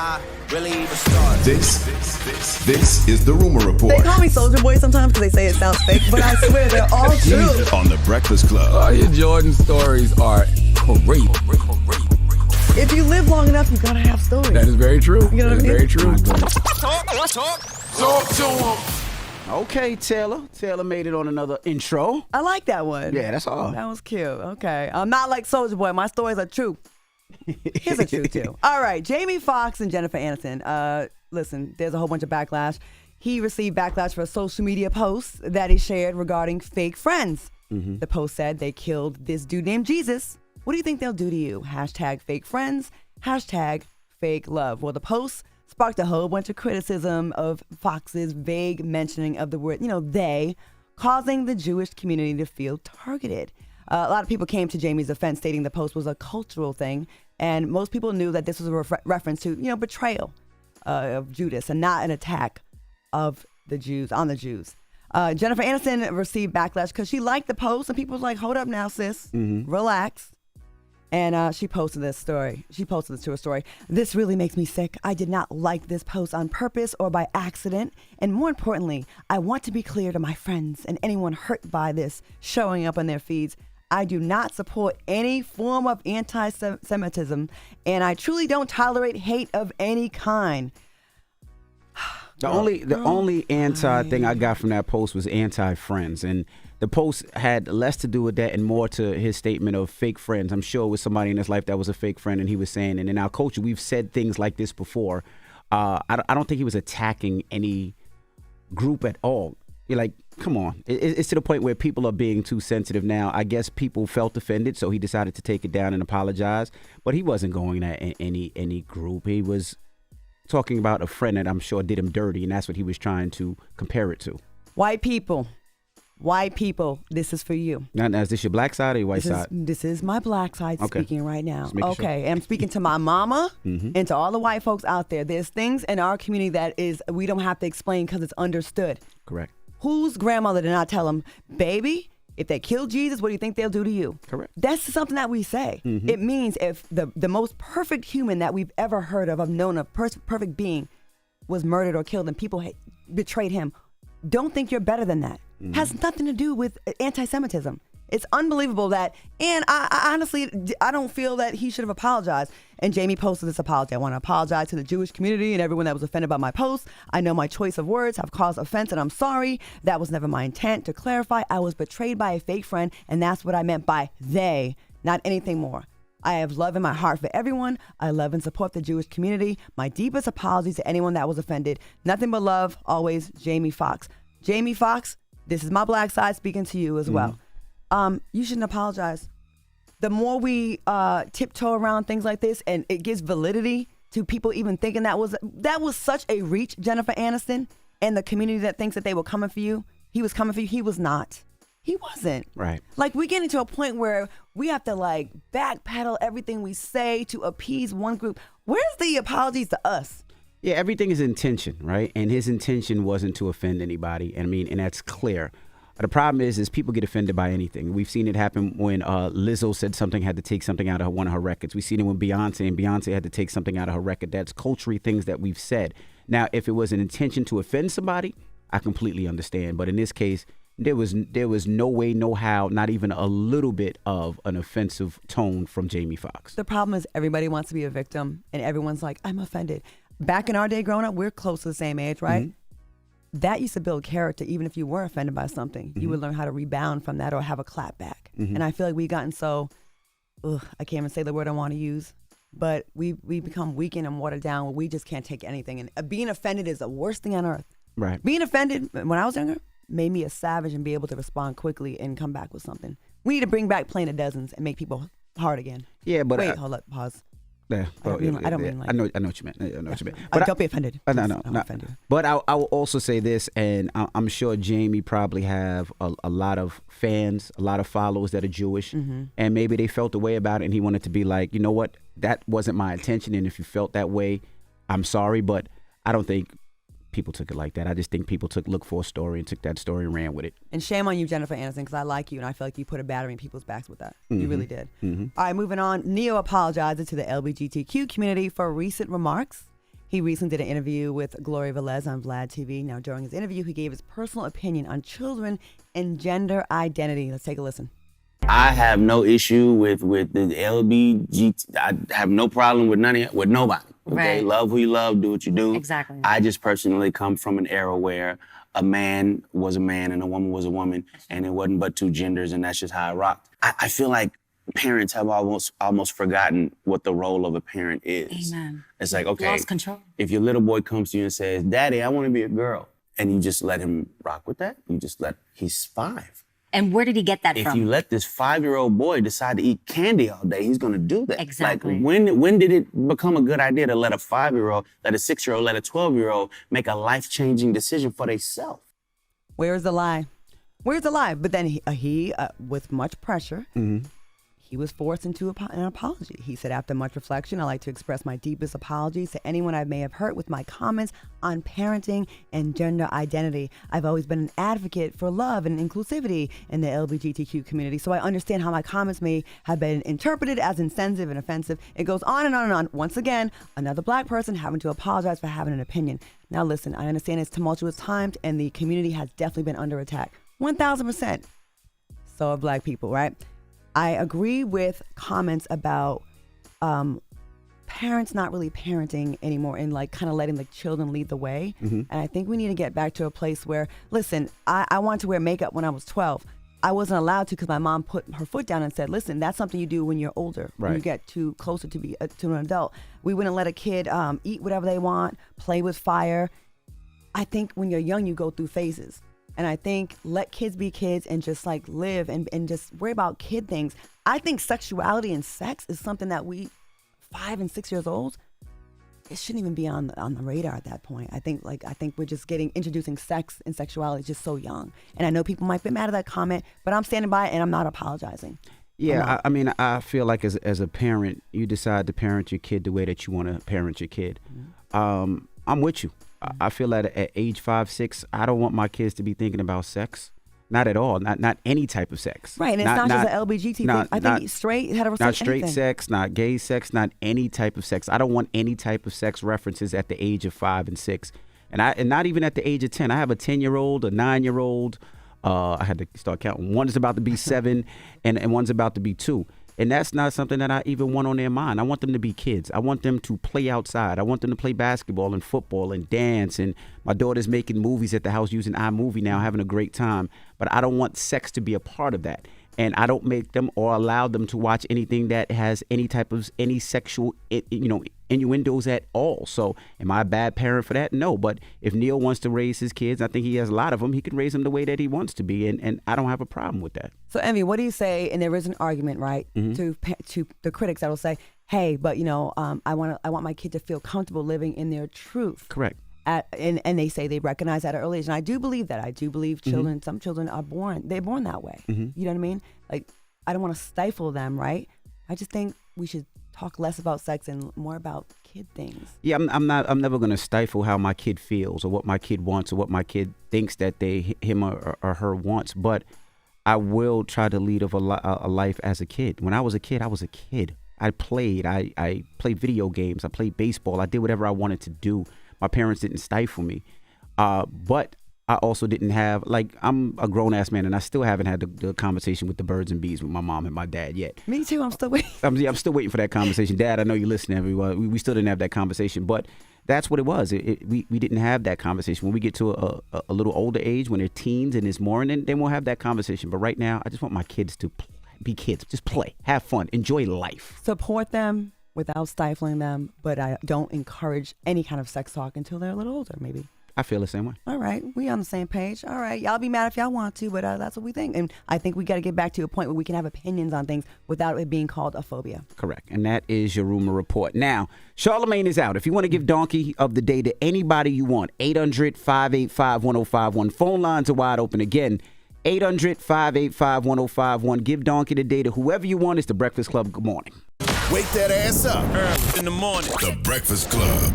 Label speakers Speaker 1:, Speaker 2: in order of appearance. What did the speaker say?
Speaker 1: I really even start.
Speaker 2: This is the Rumor Report.
Speaker 3: They call me Soldier Boy sometimes because they say it sounds fake, but I swear they're all true.
Speaker 2: On the Breakfast Club.
Speaker 4: All your Jordan stories are great.
Speaker 3: If you live long enough, you gotta have stories.
Speaker 4: That is very true.
Speaker 3: You know what I mean?
Speaker 4: Very true.
Speaker 1: Talk to him.
Speaker 5: Okay, Taylor. Taylor made it on another intro.
Speaker 3: I like that one.
Speaker 5: Yeah, that's all.
Speaker 3: That was cute. Okay. I'm not like Soldier Boy. My stories are true. His are true, too. All right. Jamie Foxx and Jennifer Aniston. Listen, there's a whole bunch of backlash. He received backlash for a social media post that he shared regarding fake friends. Mm-hmm. The post said they killed this dude named Jesus. What do you think they'll do to you? Hashtag fake friends. Hashtag fake love. Well, the post sparked a whole bunch of criticism of Fox's vague mentioning of the word, they, causing the Jewish community to feel targeted. A lot of people came to Jamie's defense, stating the post was a cultural thing, and most people knew that this was a reference to, betrayal of Judas and not an attack of the Jews, on the Jews. Jennifer Aniston received backlash because she liked the post, and people was like, hold up now, sis, relax. And she posted this story. She posted this to her story. This really makes me sick. I did not like this post on purpose or by accident. And more importantly, I want to be clear to my friends and anyone hurt by this showing up on their feeds. I do not support any form of anti-Semitism, and I truly don't tolerate hate of any kind.
Speaker 5: The only anti thing I got from that post was anti-friends, and the post had less to do with that and more to his statement of fake friends. I'm sure it was somebody in his life that was a fake friend, and he was saying, and in our culture, we've said things like this before. I don't think he was attacking any group at all. You're like, come on. It's to the point where people are being too sensitive now. I guess people felt offended, so he decided to take it down and apologize. But he wasn't going at any group. He was talking about a friend that I'm sure did him dirty, and that's what he was trying to compare it to.
Speaker 3: White people, this is for you.
Speaker 5: Now, is this your black side or your white side?
Speaker 3: This is my black side speaking right now. Okay,
Speaker 5: sure.
Speaker 3: And I'm speaking to my mama and to all the white folks out there. There's things in our community that we don't have to explain because it's understood.
Speaker 5: Correct.
Speaker 3: Whose grandmother did not tell them, baby, if they kill Jesus, what do you think they'll do to you?
Speaker 5: Correct.
Speaker 3: That's something that we say. Mm-hmm. It means if the most perfect human that we've ever heard of known a perfect being, was murdered or killed and people betrayed him, don't think you're better than that. Mm-hmm. Has nothing to do with anti-Semitism. It's unbelievable that, and I honestly, I don't feel that he should have apologized. And Jamie posted this apology. I want to apologize to the Jewish community and everyone that was offended by my post. I know my choice of words have caused offense, and I'm sorry. That was never my intent. To clarify, I was betrayed by a fake friend, and that's what I meant by they, not anything more. I have love in my heart for everyone. I love and support the Jewish community. My deepest apologies to anyone that was offended. Nothing but love, always, Jamie Foxx. Jamie Foxx, this is my black side speaking to you as well. You shouldn't apologize. The more we tiptoe around things like this, and it gives validity to people even thinking that was such a reach, Jennifer Aniston, and the community that thinks that they were coming for you. He was coming for you. He was not. He wasn't.
Speaker 5: Right.
Speaker 3: Like, we're getting to a point where we have to backpedal everything we say to appease one group. Where's the apologies to us?
Speaker 5: Yeah, everything is intention, right? And his intention wasn't to offend anybody. And that's clear. The problem is people get offended by anything. We've seen it happen when Lizzo said something, had to take something out of one of her records. We've seen it when Beyonce had to take something out of her record. That's culturally things that we've said. Now, if it was an intention to offend somebody, I completely understand. But in this case, there was no way, no how, not even a little bit of an offensive tone from Jamie Foxx.
Speaker 3: The problem is everybody wants to be a victim, and everyone's like, I'm offended. Back in our day growing up, we're close to the same age, right? Mm-hmm. That used to build character. Even if you were offended by something, you would learn how to rebound from that or have a clap back. Mm-hmm. And I feel like we've gotten so, I can't even say the word I want to use, but we become weakened and watered down where we just can't take anything. And being offended is the worst thing on earth.
Speaker 5: Right.
Speaker 3: Being offended, when I was younger, made me a savage and be able to respond quickly and come back with something. We need to bring back Plain of Dozens and make people hard again.
Speaker 5: Yeah, but
Speaker 3: wait, hold up, pause.
Speaker 5: Yeah,
Speaker 3: I don't mean
Speaker 5: I know what you meant. But
Speaker 3: don't be offended.
Speaker 5: No. But I will also say this, and I'm sure Jamie probably have a lot of fans, a lot of followers that are Jewish, and maybe they felt the way about it, and he wanted to be like, you know what, that wasn't my intention, and if you felt that way, I'm sorry, but I don't think people took it like that. I just think people looked for a story and took that story and ran with it.
Speaker 3: And shame on you, Jennifer Aniston, because I like you and I feel like you put a battery in people's backs with that. You really did. All right, moving on. Neo apologizes to the LGBTQ community for recent remarks He recently did an interview with Gloria Velez on Vlad TV. Now, during his interview, he gave his personal opinion on children and gender identity. Let's take a listen.
Speaker 6: I have no issue with the LBGT. I have no problem with nobody. Okay,
Speaker 7: Right.
Speaker 6: Love who you love, do what you do.
Speaker 7: Exactly.
Speaker 6: I just personally come from an era where a man was a man and a woman was a woman, and it wasn't but two genders, and that's just how I rocked. I feel like parents have almost forgotten what the role of a parent is.
Speaker 7: Amen.
Speaker 6: It's like, okay,
Speaker 7: Lost control.
Speaker 6: if your little boy comes to you and says, "Daddy, I want to be a girl," and you just let him rock with that, he's 5.
Speaker 7: And where did he get that
Speaker 6: If
Speaker 7: from?
Speaker 6: you let this 5-year-old boy decide to eat candy all day, he's gonna do that.
Speaker 7: Exactly.
Speaker 6: Like, when did it become a good idea to let a 5-year-old, let a 6-year-old, let a 12-year-old make a life-changing decision for themselves?
Speaker 3: Where's the lie? Where's the lie? But then he with much pressure, he was forced into an apology. He said, after much reflection, I'd like to express my deepest apologies to anyone I may have hurt with my comments on parenting and gender identity. I've always been an advocate for love and inclusivity in the LGBTQ community, so I understand how my comments may have been interpreted as insensitive and offensive. It goes on and on and on. Once again, another black person having to apologize for having an opinion. Now listen, I understand it's tumultuous times and the community has definitely been under attack. 1,000%. So have black people, right? I agree with comments about parents not really parenting anymore and like kind of letting the children lead the way. And I think we need to get back to a place where, listen, I wanted to wear makeup when I was 12. I wasn't allowed to because my mom put her foot down and said, listen, that's something you do when you're older, when you
Speaker 5: Right.
Speaker 3: get too closer to be to an adult. We wouldn't let a kid eat whatever they want, play with fire. I think when you're young, you go through phases. And I think let kids be kids and just like live and just worry about kid things. I think sexuality and sex is something that we 5 and 6 years old, it shouldn't even be on the radar at that point. I think we're just introducing sex and sexuality just so young. And I know people might be mad at that comment, but I'm standing by it and I'm not apologizing.
Speaker 5: Yeah, I mean, I feel like as a parent, you decide to parent your kid the way that you want to parent your kid. I'm with you. I feel that at age 5, 6, I don't want my kids to be thinking about sex. Not at all. Not any type of sex.
Speaker 3: Right, and it's not just an LBGT thing. I think straight, heterosexual,
Speaker 5: not straight
Speaker 3: anything.
Speaker 5: sex, not gay sex, not any type of sex. I don't want any type of sex references at the age of 5 and 6, and not even at the age of 10. I have a 10-year-old, a 9-year-old. I had to start counting. One is about to be 7, and one's about to be 2. And that's not something that I even want on their mind. I want them to be kids. I want them to play outside. I want them to play basketball and football and dance. And my daughter's making movies at the house using iMovie now, having a great time. But I don't want sex to be a part of that. And I don't make them or allow them to watch anything that has any sexual, innuendos at all. So am I a bad parent for that? No. But if Neil wants to raise his kids, I think he has a lot of them. He can raise them the way that he wants to be. And I don't have a problem with that.
Speaker 3: So, Envy, what do you say? And there is an argument, right, to the critics that will say, hey, but, I want my kid to feel comfortable living in their truth.
Speaker 5: Correct.
Speaker 3: And they say they recognize that at early age. And I do believe that. I do believe children, some children they're born that way. You know what I mean? Like, I don't want to stifle them, right? I just think we should talk less about sex and more about kid things.
Speaker 5: Yeah, I'm never going to stifle how my kid feels or what my kid wants or what my kid thinks that him or her wants. But I will try to lead a life as a kid. When I was a kid, I was a kid. I played. I played video games. I played baseball. I did whatever I wanted to do. My parents didn't stifle me. But I also didn't have, I'm a grown-ass man, and I still haven't had the conversation with the birds and bees with my mom and my dad yet.
Speaker 3: Me too. I'm still waiting.
Speaker 5: I'm still waiting for that conversation. Dad, I know you're listening, everyone. We still didn't have that conversation. But that's what it was. We didn't have that conversation. When we get to a little older age, when they're teens and it's more, and then we'll have that conversation. But right now, I just want my kids to be kids. Just play. Have fun. Enjoy life.
Speaker 3: Support them without stifling them, but I don't encourage any kind of sex talk until they're a little older, maybe.
Speaker 5: I feel the same way.
Speaker 3: All right. We on the same page. All right. Y'all be mad if y'all want to, but that's what we think. And I think we got to get back to a point where we can have opinions on things without it being called a phobia.
Speaker 5: Correct. And that is your rumor report. Now, Charlamagne is out. If you want to give Donkey of the Day to anybody you want, 800-585-1051. Phone lines are wide open again. 800-585-1051. Give Donkey the Day to whoever you want. It's The Breakfast Club. Good morning.
Speaker 2: Wake that ass up.
Speaker 1: In the morning.
Speaker 2: The Breakfast Club.